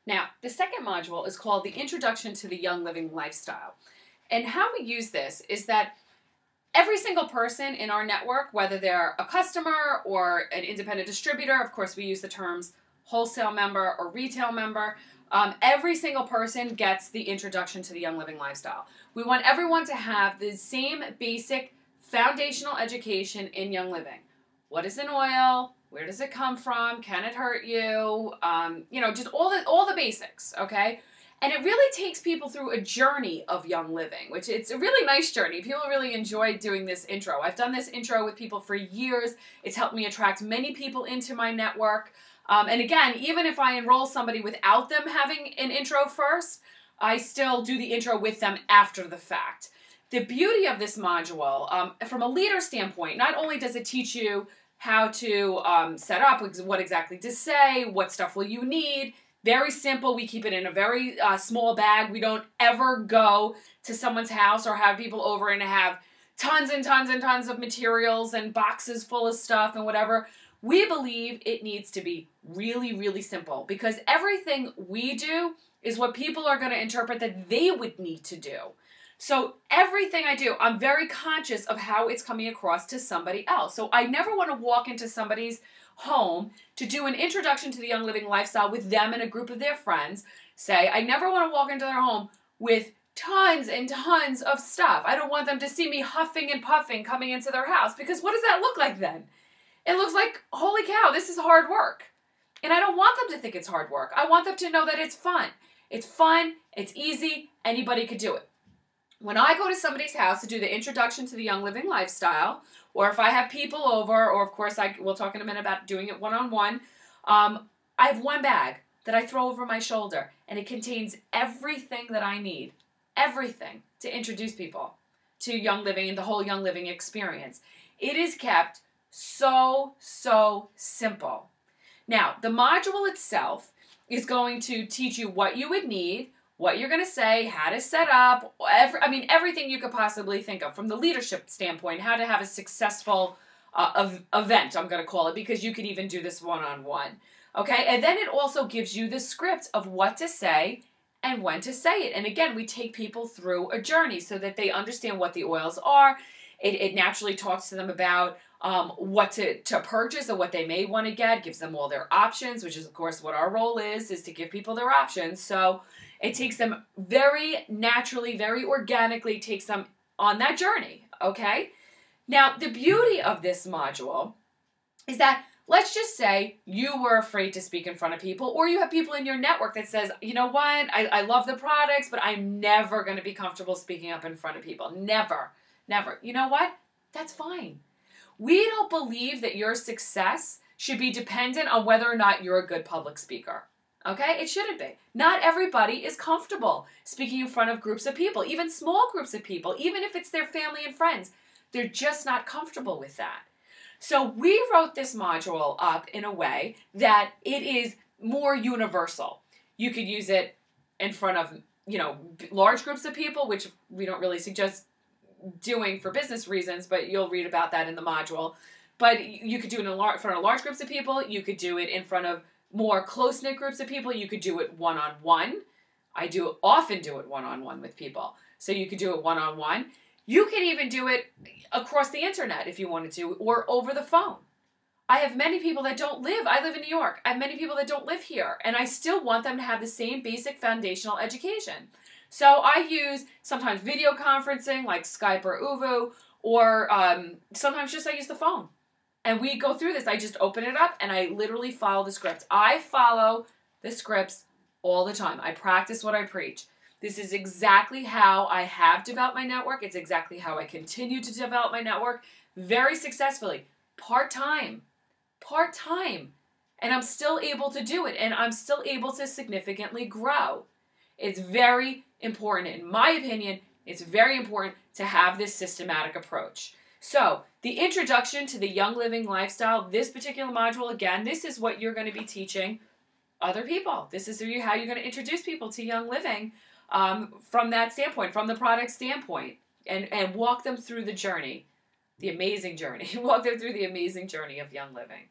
Now, the second module is called the Introduction to the Young Living Lifestyle. And how we use this is that every single person in our network, whether they're a customer or an independent distributor, of course we use the terms wholesale member or retail member, every single person gets the Introduction to the Young Living Lifestyle. We want everyone to have the same basic foundational education in Young Living. What is an oil? Where does it come from? Can it hurt you? Just all the basics, okay? And it really takes people through a journey of Young Living, which it's a really nice journey. People really enjoy doing this intro. I've done this intro with people for years. It's helped me attract many people into my network. And again, even if I enroll somebody without them having an intro first, I still do the intro with them after the fact. The beauty of this module, from a leader standpoint, not only does it teach you how to set up, what exactly to say, what stuff will you need. Very simple. We keep it in a very small bag. We don't ever go to someone's house or have people over and have tons and tons and tons of materials and boxes full of stuff and whatever. We believe it needs to be really, really simple because everything we do is what people are going to interpret that they would need to do. So everything I do, I'm very conscious of how it's coming across to somebody else. So I never want to walk into somebody's home to do an introduction to the Young Living Lifestyle with them and a group of their friends. I never want to walk into their home with tons and tons of stuff. I don't want them to see me huffing and puffing coming into their house because what does that look like then? It looks like, holy cow, this is hard work. And I don't want them to think it's hard work. I want them to know that it's fun. It's fun, it's easy, anybody could do it. When I go to somebody's house to do the Introduction to the Young Living Lifestyle, or if I have people over, or of course we'll talk in a minute about doing it one-on-one, I have one bag that I throw over my shoulder, and it contains everything that I need, everything to introduce people to Young Living and the whole Young Living experience. It is kept so simple. Now, the module itself is going to teach you what you would need, what you're going to say, how to set up, everything you could possibly think of from the leadership standpoint, how to have a successful event, I'm going to call it, because you could even do this one-on-one. Okay, and then it also gives you the script of what to say and when to say it. And again, we take people through a journey so that they understand what the oils are. It naturally talks to them about what to purchase and what they may want to get, gives them all their options, which is, of course, what our role is to give people their options. So it takes them very naturally, very organically, takes them on that journey, okay? Now, the beauty of this module is that, let's just say you were afraid to speak in front of people, or you have people in your network that says, you know what, I love the products, but I'm never going to be comfortable speaking up in front of people. Never. You know what? That's fine. We don't believe that your success should be dependent on whether or not you're a good public speaker. Okay? It shouldn't be. Not everybody is comfortable speaking in front of groups of people, even small groups of people, even if it's their family and friends. They're just not comfortable with that. So we wrote this module up in a way that it is more universal. You could use it in front of, large groups of people, which we don't really suggest doing for business reasons, but you'll read about that in the module. But you could do it in front of large groups of people. You could do it in front of more close-knit groups of people. You could do it one-on-one. I often do it one-on-one with people. So you could do it one-on-one. You could even do it across the internet if you wanted to, or over the phone. I have many people that I live in New York. I have many people that don't live here, and I still want them to have the same basic foundational education. So I use sometimes video conferencing like Skype or Uvu, or sometimes just I use the phone. And we go through this. I just open it up and I literally follow the scripts. I follow the scripts all the time. I practice what I preach. This is exactly how I have developed my network. It's exactly how I continue to develop my network very successfully. Part-time. And I'm still able to do it. And I'm still able to significantly grow. It's very important. In my opinion, it's very important to have this systematic approach. So, the Introduction to the Young Living Lifestyle, this particular module, again, this is what you're going to be teaching other people. This is how you're going to introduce people to Young Living from that standpoint, from the product standpoint, and walk them through the journey, the amazing journey. Walk them through the amazing journey of Young Living.